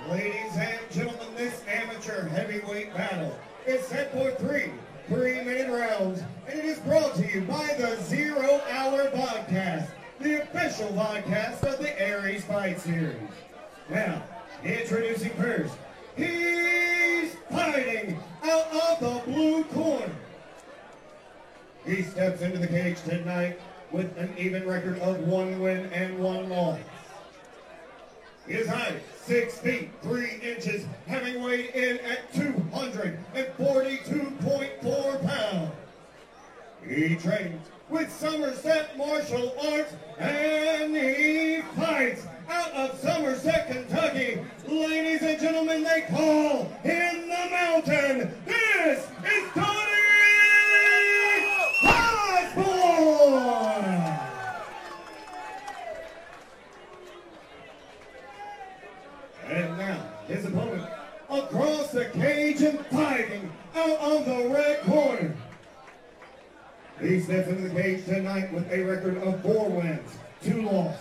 Ladies and gentlemen, this amateur heavyweight battle is set for three-minute rounds, and it is brought to you by the 0 Hour Vodcast, the official vodcast of the Aries Fight Series. Now, introducing first, he's fighting out of the blue corner. He steps into the cage tonight with an even record of 1 win and 1 loss. His height, 6 feet, 3 inches, having weighed in at 242.4 pounds. He trains with Somerset Martial Arts, and he fights out of Somerset, Kentucky. Ladies and gentlemen, they call him the Mountain. This is Tony Osborne! And now, his opponent, across the cage and fighting out of the red corner. He steps into the cage tonight with a record of 4 wins, 2 losses.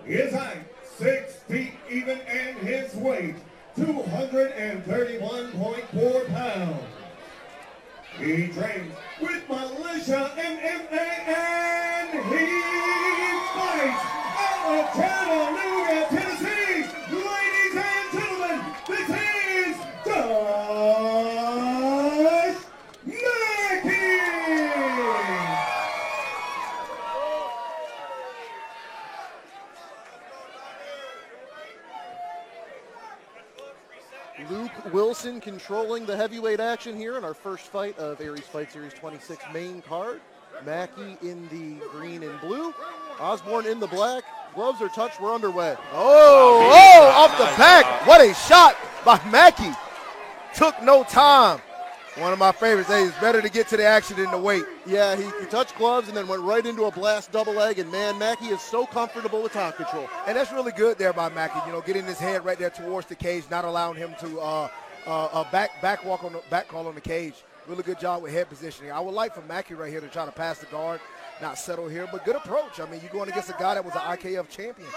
His height, 6 feet even, and his weight, 231.4 pounds. He trains with Militia MMA, and he fights out of Chattanooga, Tennessee. Ladies and gentlemen, this is Josh Mackey! Luke Wilson controlling the heavyweight action here in our first fight of Aries Fight Series 26 main card. Mackey in the green and blue, Osborne in the black. Gloves are touched, we're underway. Off the back. What a shot by Mackey. Took no time. One of my favorites. Hey, it's better to get to the action than to wait. Yeah, he touched gloves and then went right into a blast double leg, and man, Mackey is so comfortable with top control. And that's really good there by Mackey, getting his head right there towards the cage, not allowing him to back walk on the back call on the cage. Really good job with head positioning. I would like for Mackey right here to try to pass the guard, not settle here, but good approach. I mean, you're going against a guy that was an IKF champion.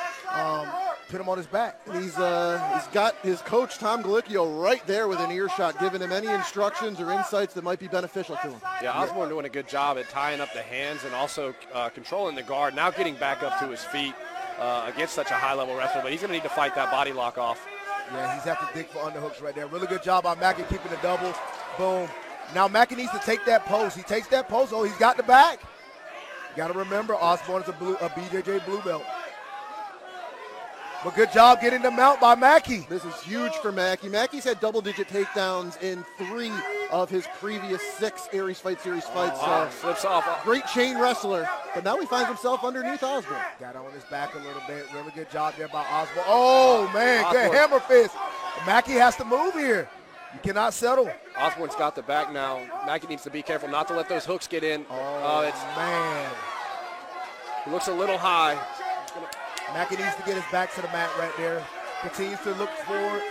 Put him on his back. He's got his coach, Tom Galicchio, right there with an earshot, giving him any instructions or insights that might be beneficial to him. Yeah, Osborne doing a good job at tying up the hands and also controlling the guard, now getting back up to his feet against such a high-level wrestler, but he's going to need to fight that body lock off. Yeah, he's have to dig for underhooks right there. Really good job by Mackey keeping the double. Boom. Now Mackey needs to take that pose. He takes that pose. Oh, he's got the back. You got to remember, Osborne is a BJJ blue belt. But good job getting the mount by Mackey. This is huge for Mackey. Mackey's had double-digit takedowns in 3 of his previous 6 Aries Fight Series fights. Flips off. Great chain wrestler, but now he finds himself underneath Osborne. Got on his back a little bit. Really good job there by Osborne. Oh, man, Osborne. good hammer fist. Mackey has to move here. You cannot settle. Osborne's got the back now. Mackey needs to be careful not to let those hooks get in. Man. He looks a little high. Mackey needs to get his back to the mat right there. Continues to look forward.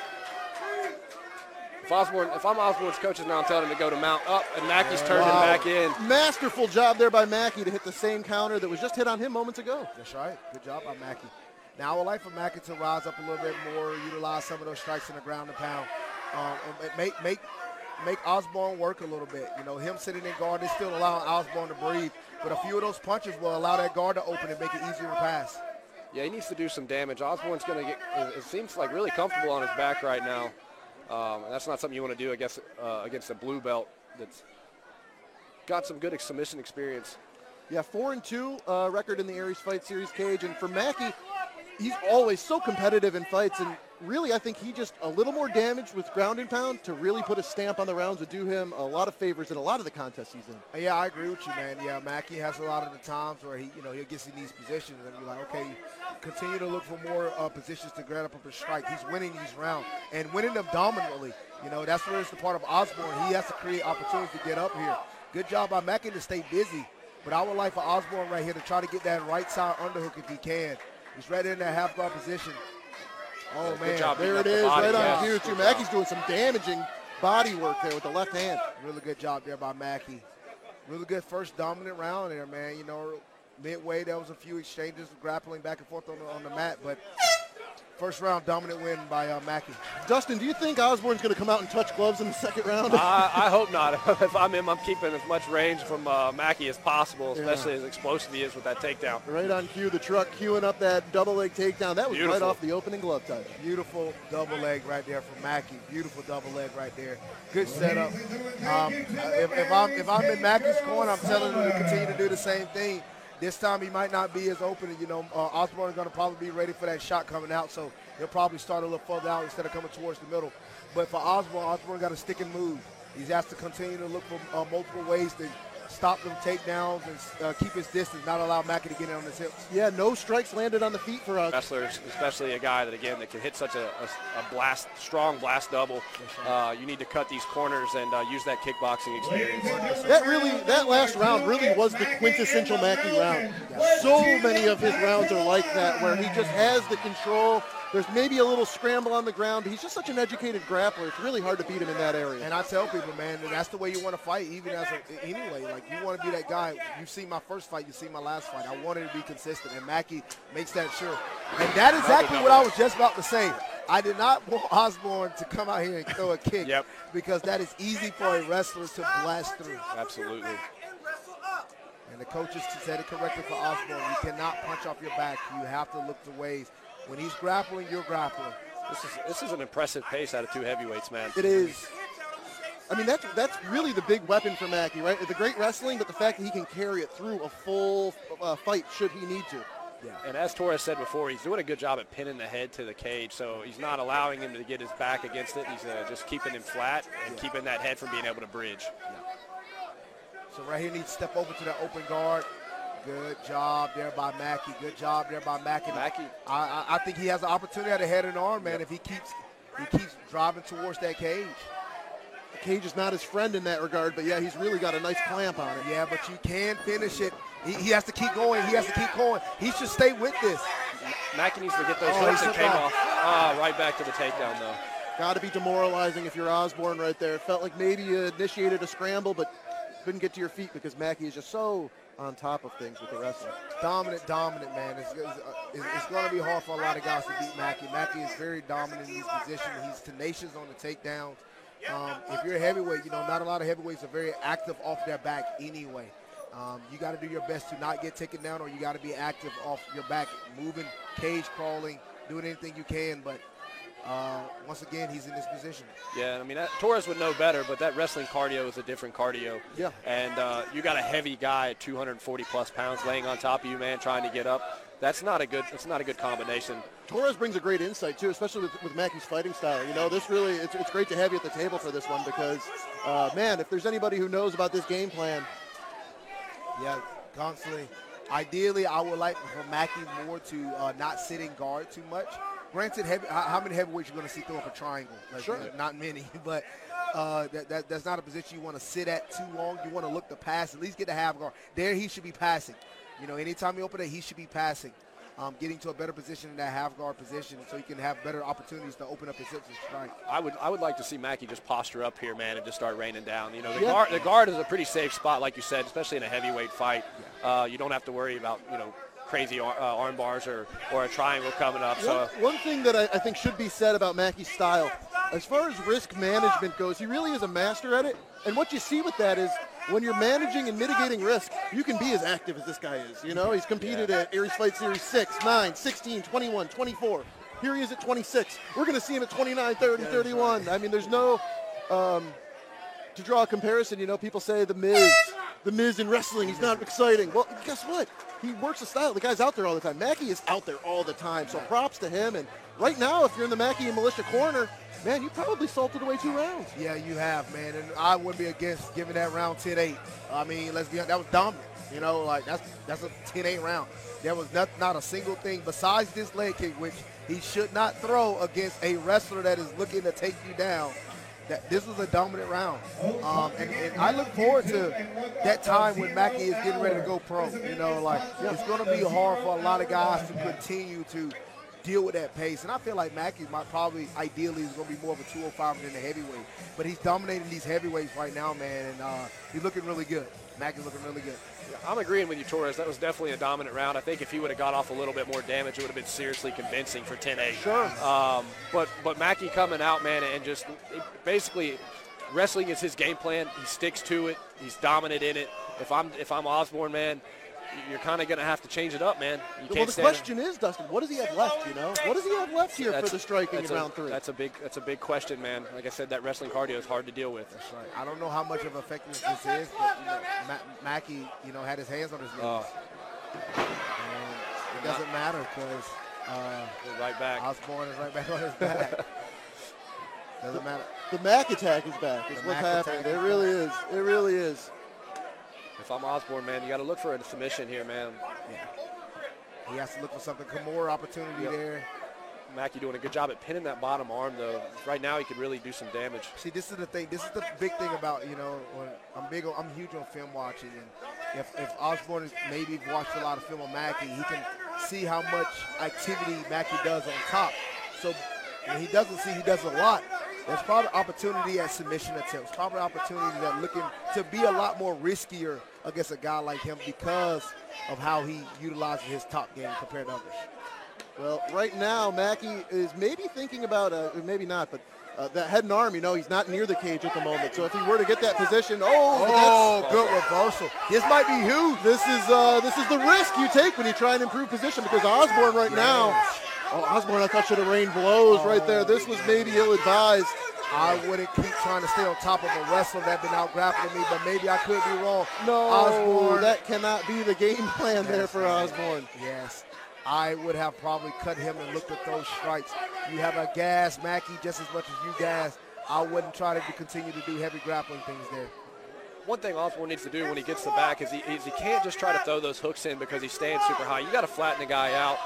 If I'm Osborne's coaches now, I'm telling him to go to mount up, and Mackey's turned him back in. Masterful job there by Mackey to hit the same counter that was just hit on him moments ago. That's right. Good job by Mackey. Now I would like for Mackey to rise up a little bit more, utilize some of those strikes in the ground and pound. Make Osborne work a little bit. Him sitting in guard is still allowing Osborne to breathe, but a few of those punches will allow that guard to open and make it easier to pass. Yeah, he needs to do some damage. Osborne's going to get, it seems like, really comfortable on his back right now. And that's not something you want to do against a blue belt that's got some good submission experience. Yeah, 4-2 record in the Aries Fight Series cage. And for Mackey, he's always so competitive in fights. And really, I think he just a little more damage with ground and pound to really put a stamp on the rounds would do him a lot of favors in a lot of the contests he's in. Yeah, I agree with you, man. Yeah, Mackey has a lot of the times where he gets in these positions and you're like, okay, continue to look for more positions to grab up a strike. He's winning these rounds and winning them dominantly. That's where it's the part of Osborne. He has to create opportunities to get up here. Good job by Mackey to stay busy. But I would like for Osborne right here to try to get that right side underhook if he can. He's right in that half guard position. Oh, man. There it is, right on cue, too. Mackey's doing some damaging body work there with the left hand. Really good job there by Mackey. Really good first dominant round there, man. Midway, there was a few exchanges, grappling back and forth on the mat. But First round dominant win by Mackey. Dustin, do you think Osborne's going to come out and touch gloves in the second round? I hope not. If I'm him, I'm keeping as much range from Mackey as possible, especially as explosive he is with that takedown. Right on cue, the truck queuing up that double leg takedown. That was Beautiful. right off the opening glove touch. Beautiful double leg right there from Mackey. Beautiful double leg right there. Good setup. If I'm in Mackey's corner, I'm telling him to continue to do the same thing. This time he might not be as open. You know, Osborne is going to probably be ready for that shot coming out, so he'll probably start a little further out instead of coming towards the middle. But for Osborne got to stick and move. He has to continue to look for multiple ways to stop them takedowns and keep his distance, not allow Mackey to get in on his hips. Yeah, no strikes landed on the feet for us. Wrestlers, especially a guy that, again, that can hit such a strong blast double. You need to cut these corners and use that kickboxing experience. That last round really was the quintessential Mackey round. So many of his rounds are like that, where he just has the control. There's maybe a little scramble on the ground. He's just such an educated grappler. It's really hard to beat him in that area. And I tell people, man, that's the way you want to fight, even anyway. Like, you want to be that guy. You've seen my first fight. You've seen my last fight. I wanted to be consistent, and Mackey makes that sure. And that is exactly what I was just about to say. I did not want Osborne to come out here and throw a kick because that is easy for a wrestler to blast through. Absolutely. And the coaches said it correctly for Osborne. You cannot punch off your back. You have to look for ways. When he's grappling, you're grappling. This is an impressive pace out of two heavyweights, man. It is. I mean, that's really the big weapon for Mackey, right? The great wrestling, but the fact that he can carry it through a full fight should he need to. Yeah. And as Torres said before, he's doing a good job at pinning the head to the cage, so he's not allowing him to get his back against it. He's just keeping him flat and keeping that head from being able to bridge. Yeah. So right here, needs to step over to that open guard. Good job there by Mackey. Good job there by Mackey. I think he has an opportunity at the head and arm, man, if he keeps driving towards that cage. The cage is not his friend in that regard, but yeah, he's really got a nice clamp on it. Yeah, but you can finish it. He has to keep going. He has to keep going. He should stay with this. Mackey needs to get those hooks that came off. Right back to the takedown, though. Got to be demoralizing if you're Osborne right there. It felt like maybe you initiated a scramble, but couldn't get to your feet because Mackey is just so on top of things with the wrestling. Dominant, man. It's going to be hard for a lot of guys to beat Mackey. Mackey is very dominant in these positions. He's tenacious on the takedowns. If you're a heavyweight, not a lot of heavyweights are very active off their back anyway. You got to do your best to not get taken down, or you got to be active off your back, moving, cage crawling, doing anything you can. But once again, he's in this position. Yeah, I mean, Torres would know better, but that wrestling cardio is a different cardio. Yeah. And you got a heavy guy at 240-plus pounds laying on top of you, man, trying to get up. That's not a good combination. Torres brings a great insight, too, especially with Mackey's fighting style. This really, it's great to have you at the table for this one because, man, if there's anybody who knows about this game plan. Yeah, constantly. Ideally, I would like for Mackey more to not sit in guard too much. Granted, how many heavyweights you're going to see throw up a triangle? Sure. Not many, but that's not a position you want to sit at too long. You want to look to pass, at least get the half guard. There he should be passing. Anytime you open it, he should be passing. Getting to a better position in that half guard position so he can have better opportunities to open up his hips and strike. I would like to see Mackey just posture up here, man, and just start raining down. The guard is a pretty safe spot, like you said, especially in a heavyweight fight. Yeah. You don't have to worry about, crazy arm bars or a triangle coming up. One thing that I think should be said about Mackey's style, as far as risk management goes, he really is a master at it. And what you see with that is when you're managing and mitigating risk, you can be as active as this guy is. He's competed at Aries Fight Series 6, 9, 16, 21, 24. Here he is at 26. We're going to see him at 29, 30, 31. I mean, there's no, to draw a comparison, people say The Miz in wrestling, he's not exciting. Well, guess what? He works a style. The guy's out there all the time. Mackey is out there all the time, so props to him. And right now, if you're in the Mackey and Militia corner, man, you probably salted away 2 rounds. Yeah, you have, man. And I wouldn't be against giving that round 10-8. I mean, let's be honest, that was dominant. That's a 10-8 round. There was not a single thing besides this leg kick, which he should not throw against a wrestler that is looking to take you down. That this was a dominant round. And I look forward to that time when Mackey is getting ready to go pro. It's going to be hard for a lot of guys to continue to deal with that pace. And I feel like Mackey might probably, ideally, is going to be more of a 205 than a heavyweight. But he's dominating these heavyweights right now, man, and he's looking really good. Mackey's looking really good. Yeah, I'm agreeing with you, Torres. That was definitely a dominant round. I think if he would have got off a little bit more damage, it would have been seriously convincing for 10-8. Sure. But Mackey coming out, man, and just basically wrestling is his game plan. He sticks to it. He's dominant in it. If I'm Osborne, man, you're kind of going to have to change it up, man. Well, the question is, Dustin, what does he have left, you know? What does he have left here for the striking in round 3? That's a big question, man. Like I said, that wrestling cardio is hard to deal with. That's right. I don't know how much of effectiveness this is, but, you know, Mackey, you know, had his hands on his knees. And it doesn't matter because right back. Osborne is right back on his back. Doesn't matter. The Mack attack is back. It's what's happening. It really is. It really is. If I'm Osborne, man, you got to look for a submission here, man. Yeah. He has to look for something. More opportunity there. Mackey doing a good job at pinning that bottom arm, though. Right now, he could really do some damage. See, this is the thing. This is the big thing about, you know, when I'm huge on film watching, and if Osborne has maybe watched a lot of film on Mackey, he can see how much activity Mackey does on top. So when he doesn't see, he does a lot. There's probably opportunity at submission attempts, probably opportunity that looking to be a lot more riskier against a guy like him because of how he utilizes his top game compared to others. Well, right now, Mackey is maybe thinking about, maybe not, but that head and arm, you know, he's not near the cage at the moment. So if he were to get that position, good reversal. This might be huge. This is the risk you take when you try and improve position because Osborne right now, Osborne I thought should have rained blows right there. This was maybe ill-advised. I wouldn't keep trying to stay on top of a wrestler that been out grappling me, but maybe I could be wrong. No, Osborne, that cannot be the game plan there for Osborne. Yes. I would have probably cut him and looked at those strikes. You have a gas Mackey just as much as you gas. I wouldn't try to continue to do heavy grappling things there. One thing Osborne needs to do when he gets the back is he can't just try to throw those hooks in because he's staying super high. You got to flatten the guy out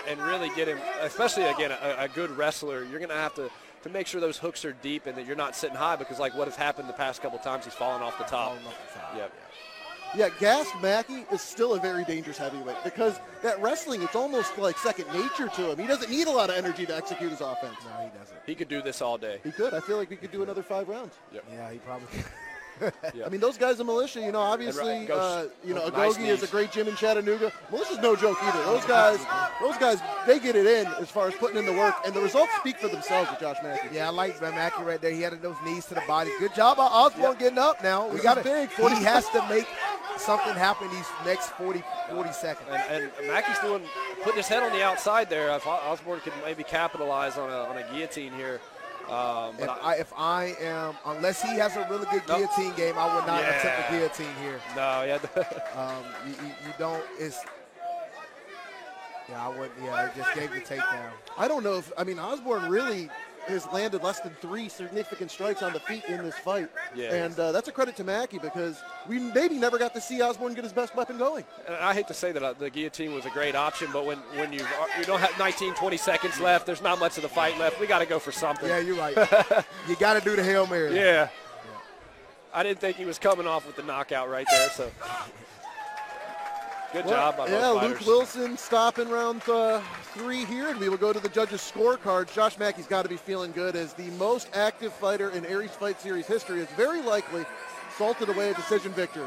and really get him, especially, again, a good wrestler. You're going to have to make sure those hooks are deep and that you're not sitting high because, like what has happened the past couple times, he's fallen off the top. Yep. Yeah, gassed Mackey is still a very dangerous heavyweight because that wrestling, it's almost like second nature to him. He doesn't need a lot of energy to execute his offense. No, he doesn't. He could do this all day. He could. I feel like we could do another 5 rounds. Yep. Yeah, he probably could. I mean, those guys in militia, you know, obviously, you know, nice Agogi is a great gym in Chattanooga. Militia's no joke either. Those guys, they get it in as far as putting in the work, and the results speak for themselves with Josh Mackey. Yeah, I like Mackey right there. He had those knees to the body. Good job by Osborne getting up now. We got it. He has to make something happen these next 40 seconds. And Mackey's putting his head on the outside there. If Osborne could maybe capitalize on a guillotine here. If I am, unless he has a really good guillotine game, I would not attempt a guillotine here. No, you don't. I wouldn't. Yeah, it just gave the takedown. I don't know if Osborne really has landed less than 3 significant strikes on the feet in this fight. Yeah, and that's a credit to Mackey because we maybe never got to see Osborne get his best weapon going. And I hate to say that the guillotine was a great option, but when you don't have 19, 20 seconds left, there's not much of the fight left. We got to go for something. Yeah, you're right. You got to do the Hail Mary. Yeah. I didn't think he was coming off with the knockout right there, so. Good job by both fighters. Luke Wilson stopping round 3 here, and we will go to the judges' scorecards. Josh Mackey's got to be feeling good as the most active fighter in Aries Fight Series history is very likely salted away a decision victory.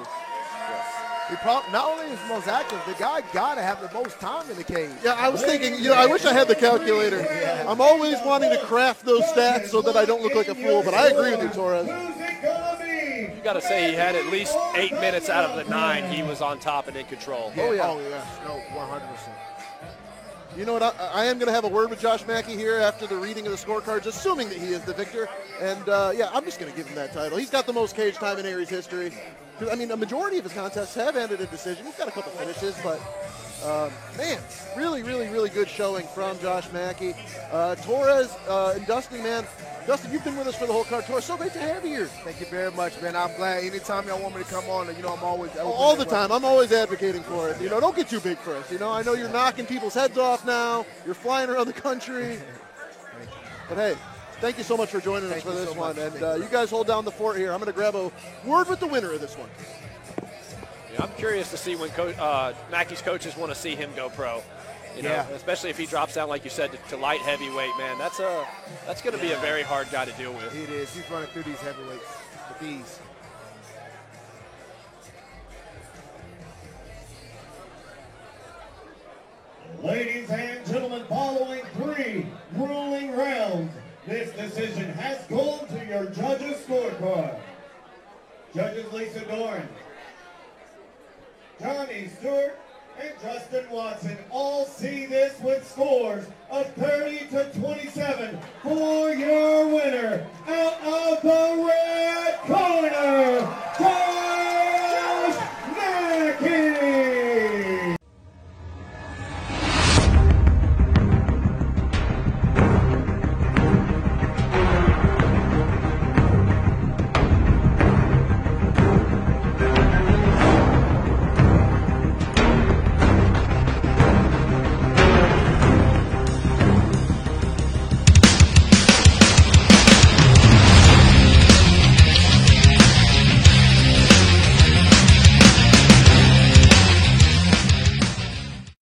He not only is the most active, the guy got to have the most time in the cage. Yeah, I was thinking, I wish I had the calculator. Yeah. I'm always wanting to craft those stats so that I don't look like a fool, but I agree with you, Torres. You got to say he had at least 8 minutes out of the 9 he was on top and in control. Yeah. Oh, yeah. No, 100%. You know what? I am going to have a word with Josh Mackey here after the reading of the scorecards, assuming that he is the victor. And, I'm just going to give him that title. He's got the most cage time in Aries history. I mean, a majority of his contests have ended in decision. He's got a couple finishes, but, man, really, really, really good showing from Josh Mackey. Torres and Dustin, man. Dustin, you've been with us for the whole card. Torres, so great to have you here. Thank you very much, man. I'm glad. Anytime y'all want me to come on, I'm always open. All the time. I'm always advocating for it. Don't get too big for us. I know you're knocking people's heads off now. You're flying around the country. But, hey, thank you so much for joining us for this one. And you guys hold down the fort here. I'm going to grab a word with the winner of this one. Yeah, I'm curious to see when Mackey's coaches want to see him go pro. You know, especially if he drops down, like you said, to light heavyweight, man. That's going to be a very hard guy to deal with. It is. He's running through these heavyweights with ease. Ladies and gentlemen, following 3 grueling rounds, this decision has gone to your judges' scorecard. Judges Lisa Doran, Johnny Stewart, and Justin Watson all see this with scores of 30-27